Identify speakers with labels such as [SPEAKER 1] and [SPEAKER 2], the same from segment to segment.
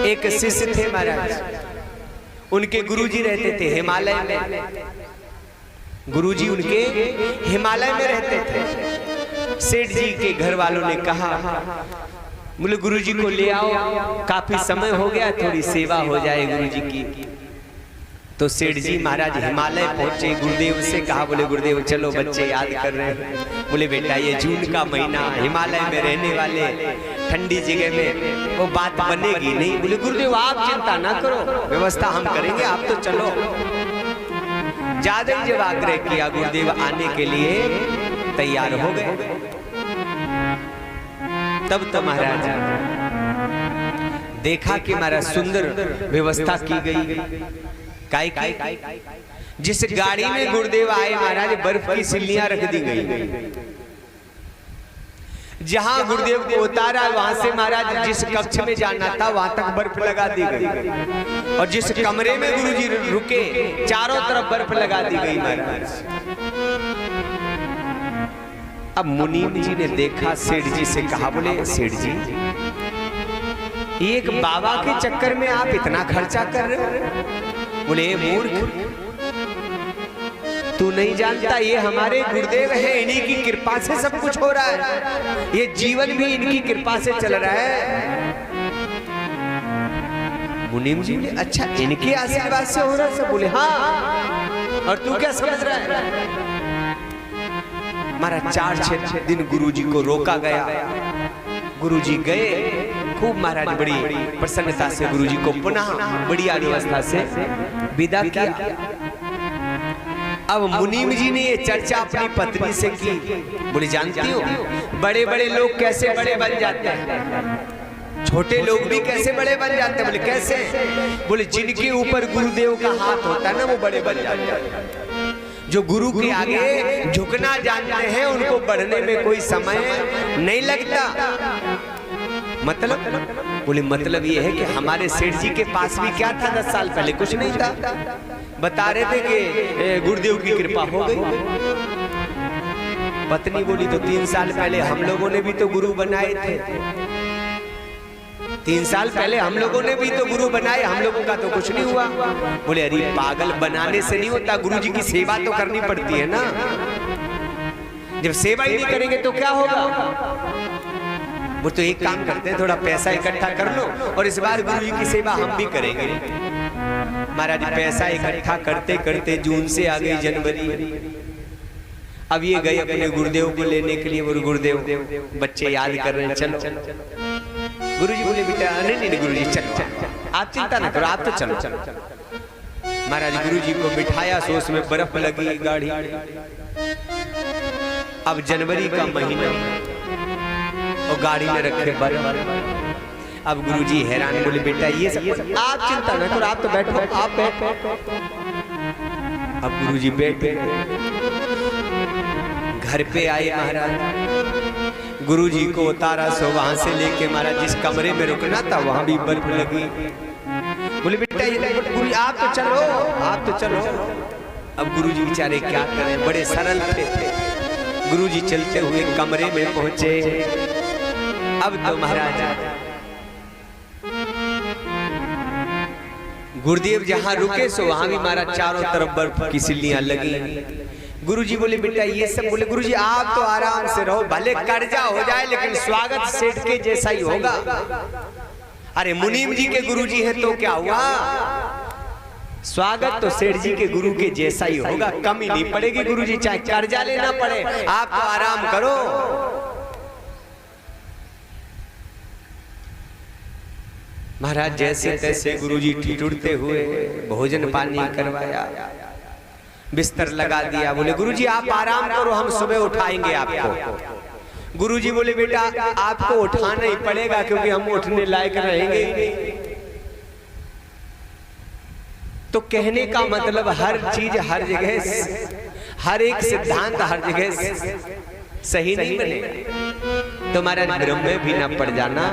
[SPEAKER 1] एक शिष्य थे महाराज, उनके गुरुजी रहते थे हिमालय में। गुरुजी उनके हिमालय में रहते थे। सेठ जी के घर वालों ने कहा, बोले गुरुजी को ले आओ, काफी समय हो गया, थोड़ी सेवा हो जाए गुरुजी की। तो सेठ जी महाराज हिमालय पहुंचे, गुरुदेव से कहा, बोले गुरुदेव चलो बच्चे याद कर रहे हैं। बोले बेटा ये जून का महीना, हिमालय में रहने वाले, ठंडी जगह में वो बात बनेगी नहीं। बोले गुरुदेव आप चिंता ना करो, व्यवस्था हम करेंगे, आप तो चलो। ज्यादा जब आग्रह किया, गुरुदेव आने के लिए तैयार हो गए। तब तो महाराज देखा कि महाराज सुंदर व्यवस्था की गई। काई जिस गाड़ी में गुरुदेव आए महाराज, बर्फ की सिल्लियां रख दी गई। जहां गुरुदेव को उतारा वहां से महाराज जिस कक्ष में जाना था वहां तक बर्फ लगा दी गई, और जिस कमरे में गुरुजी रुके चारों तरफ बर्फ लगा दी गई महाराज। अब मुनीम जी ने देखा, सेठ जी से कहा, बोले सेठ जी एक बाबा के चक्कर में आप इतना खर्चा कर रहे हो। बोले मूर्ख, तू नहीं जानता ये हमारे गुरुदेव हैं, इन्हीं की कृपा से सब कुछ हो रहा है, ये जीवन भी इनकी कृपा से चल रहा है। मुनीम जी ने, अच्छा इनके आशीर्वाद से हो रहा है सब? बोले हाँ। और तू क्या समझ रहा है? महाराज 4-6 दिन गुरुजी को रोका गया। गुरुजी गए, खूब महाराज बड़ी प्रसन्नता से गुरुजी को पुनः बढ़िया व्यवस्था से विदा किया। अब मुनीम जी ने ये चर्चा अपनी पत्नी से की। बोले जानती हो बड़े बड़े लोग कैसे बड़े बन जाते हैं, छोटे लोग भी कैसे बड़े बन जाते हैं? बोले कैसे? बोले जिनके ऊपर गुरुदेव का हाथ होता है ना, वो बड़े बन जाते हैं। जो गुरु के आगे झुकना जानते हैं उनको बढ़ने में कोई समय नहीं लगता। मतलब? बोले मतलब ये है कि हमारे सेठ जी के पास भी क्या था 10 साल पहले? कुछ नहीं था। बता रहे थे कि गुरुदेव की कृपा हो गई। पत्नी बोली तो 3 साल पहले हम लोगों ने भी तो गुरु बनाए थे। 3 साल पहले हम लोगों ने भी तो गुरु बनाए, हम लोगों का तो कुछ नहीं हुआ। बोले अरे पागल, बनाने से नहीं होता, गुरुजी की सेवा तो करनी पड़ती है ना। जब सेवा ही नहीं करेंगे तो क्या होगा? वो तो एक काम करते हैं, थोड़ा पैसा इकट्ठा कर लो और इस बार गुरुजी की सेवा हम भी करेंगे। महाराज पैसा इकट्ठा करते करते जून से आ गई जनवरी। अब ये गए अपने गुरुदेव को लेने के लिए। वो गुरुदेव बच्चे याद कर रहे हैं, चलो। गुरुजी बोले बेटा नहीं गुरुजी चलो, आप चिंता ना करो, आप तो चलो। महाराज गुरुजी को बिठाया, सो उसमें बर्फ लगी गाड़ी। अब जनवरी का महीना और गाड़ी में रखे बर्फ। अब गुरुजी हैरान, बोले बेटा ये सब आप चिंता ना करो, आप तो बैठो, आप बैठो। अब गुरुजी बैठे, घर पे आए महाराज। गुरुजी को उतारा, सो वहां से लेके महाराज जिस कमरे में रुकना था वहां भी बर्फ लगी। बोले बेटा गुरु आप तो चलो, आप तो चलो। अब गुरुजी बेचारे क्या करें, बड़े सरल थे। गुरुजी चलते हुए कमरे में पहुंचे। अब तो महाराज गुरुदेव जहां रुके सो वहां भी महाराज चारों तरफ बर्फ की सिल्लियां लगी। गुरुजी बोले बेटा ये सब? बोले गुरुजी आप तो आराम से रहो, भले कर्जा हो जाए लेकिन स्वागत सेठ के जैसा ही होगा। अरे मुनीम जी के गुरुजी हैं तो क्या हुआ, स्वागत तो सेठ जी के गुरु के जैसा ही होगा, कमी नहीं पड़ेगी। गुरुजी चाहे कर्जा लेना पड़े, आप तो आराम करो। महाराज जैसे तैसे गुरुजी ठिठुरते हुए भोजन पानी करवाया, बिस्तर लगा दिया। बोले गुरुजी आप आराम करो, हम सुबह उठाएंगे आपको। गुरुजी बोले बेटा आपको उठाना ही पड़ेगा क्योंकि हम उठने लायक रहेंगे ही नहीं। तो कहने का मतलब हर चीज हर जगह, हर एक सिद्धांत हर जगह सही नहीं बनेगा। तो महाराज ब्रह्म में भी न पड़ जाना।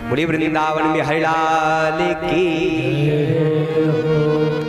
[SPEAKER 1] बोले वृंदावन में हरिलाल की